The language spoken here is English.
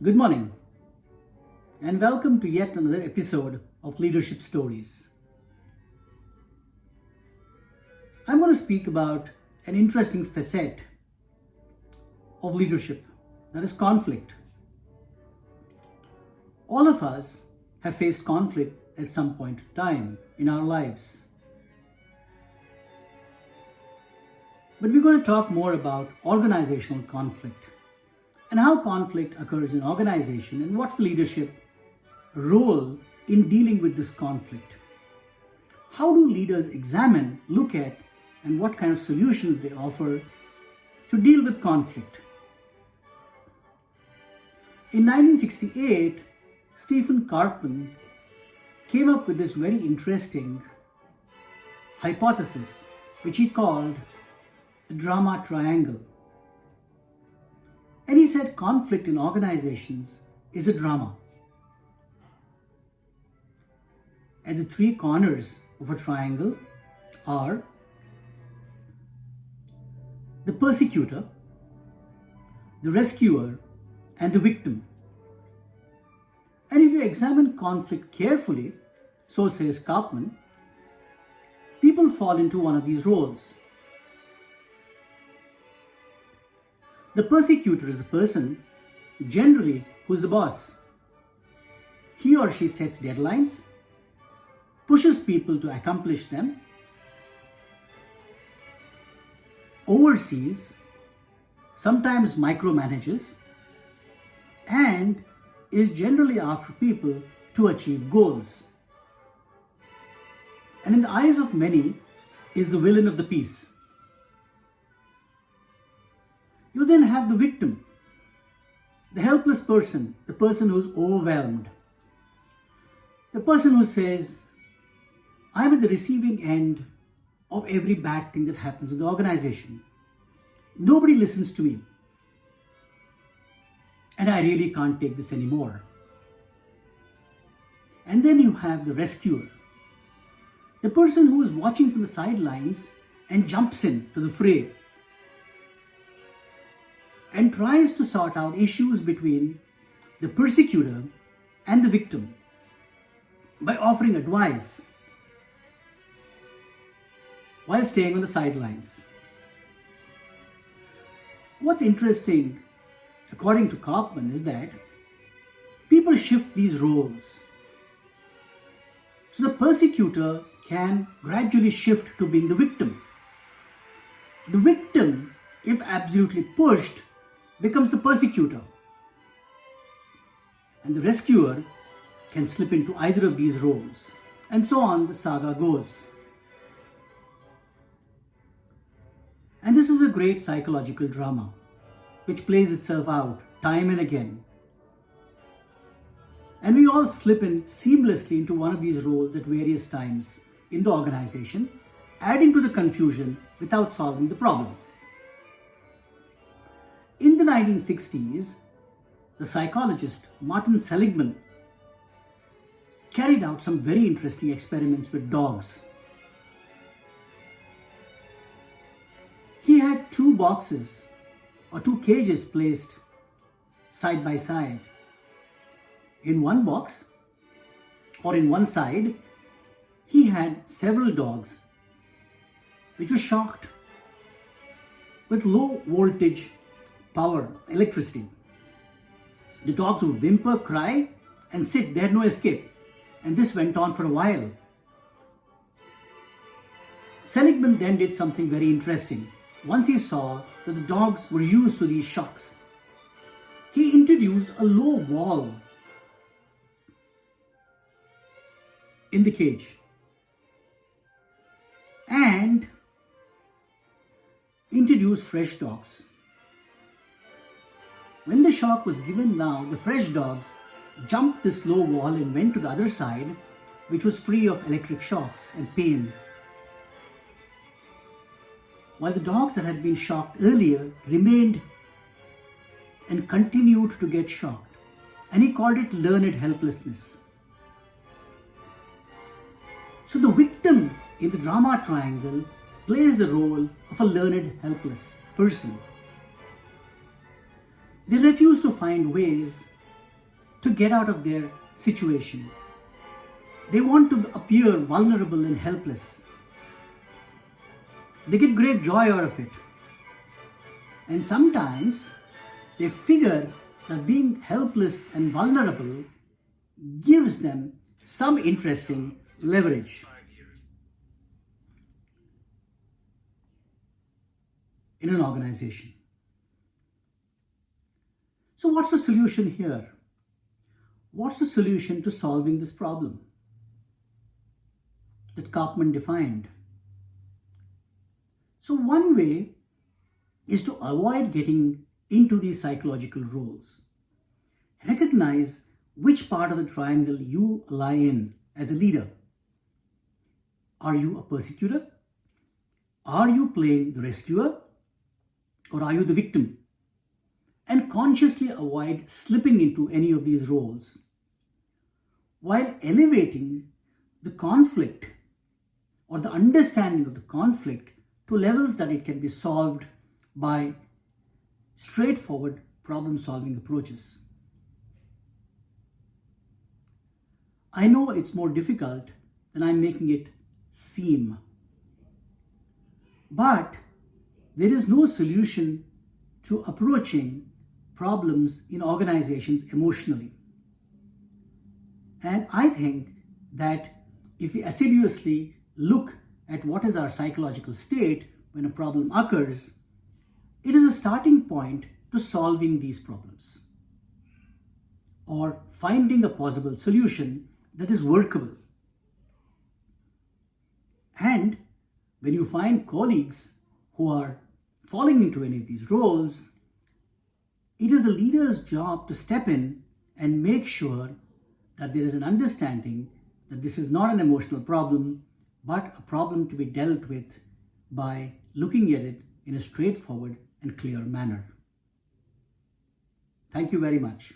Good morning, and welcome to yet another episode of Leadership Stories. I'm going to speak about an interesting facet of leadership, that is conflict. All of us have faced conflict at some point in time in our lives. But we're going to talk more about organizational conflict and how conflict occurs in organization and what's the leadership role in dealing with this conflict. How do leaders examine, look at, and what kind of solutions they offer to deal with conflict? In 1968, Stephen Karpman came up with this very interesting hypothesis, which he called the drama triangle. And he said conflict in organizations is a drama. At the three corners of a triangle are the persecutor, the rescuer, and the victim. And if you examine conflict carefully, so says Karpman, people fall into one of these roles. The persecutor is the person, generally, who's the boss. He or she sets deadlines, pushes people to accomplish them, oversees, sometimes micromanages, and is generally after people to achieve goals. And in the eyes of many, is the villain of the piece. You then have the victim, the helpless person, the person who's overwhelmed, the person who says, I'm at the receiving end of every bad thing that happens in the organization. Nobody listens to me. And I really can't take this anymore. And then you have the rescuer, the person who is watching from the sidelines and jumps in to the fray and tries to sort out issues between the persecutor and the victim by offering advice while staying on the sidelines. What's interesting, according to Karpman, is that people shift these roles. So the persecutor can gradually shift to being the victim. The victim, if absolutely pushed, becomes the persecutor. And the rescuer can slip into either of these roles. And so on the saga goes. And this is a great psychological drama, which plays itself out time and again. And we all slip in seamlessly into one of these roles at various times in the organization, adding to the confusion without solving the problem. In the 1960s, the psychologist Martin Seligman carried out some very interesting experiments with dogs. He had two boxes or two cages placed side by side. In one box or in one side, he had several dogs which were shocked with low voltage power, electricity. The dogs would whimper, cry, and sit. They had no escape. And this went on for a while. Seligman then did something very interesting. Once he saw that the dogs were used to these shocks, he introduced a low wall in the cage and introduced fresh dogs. When the shock was given now, the fresh dogs jumped this low wall and went to the other side, which was free of electric shocks and pain. While the dogs that had been shocked earlier remained and continued to get shocked. And he called it learned helplessness. So the victim in the drama triangle plays the role of a learned helpless person. They refuse to find ways to get out of their situation. They want to appear vulnerable and helpless. They get great joy out of it. And sometimes they figure that being helpless and vulnerable gives them some interesting leverage. In an organization. So what's the solution here? What's the solution to solving this problem that Karpman defined? So one way is to avoid getting into these psychological roles. Recognize which part of the triangle you lie in as a leader. Are you a persecutor? Are you playing the rescuer? Or are you the victim? And consciously avoid slipping into any of these roles while elevating the conflict or the understanding of the conflict to levels that it can be solved by straightforward problem-solving approaches. I know it's more difficult than I'm making it seem, but there is no solution to approaching problems in organizations emotionally. And I think that if we assiduously look at what is our psychological state when a problem occurs, it is a starting point to solving these problems or finding a possible solution that is workable. And when you find colleagues who are falling into any of these roles, it is the leader's job to step in and make sure that there is an understanding that this is not an emotional problem, but a problem to be dealt with by looking at it in a straightforward and clear manner. Thank you very much.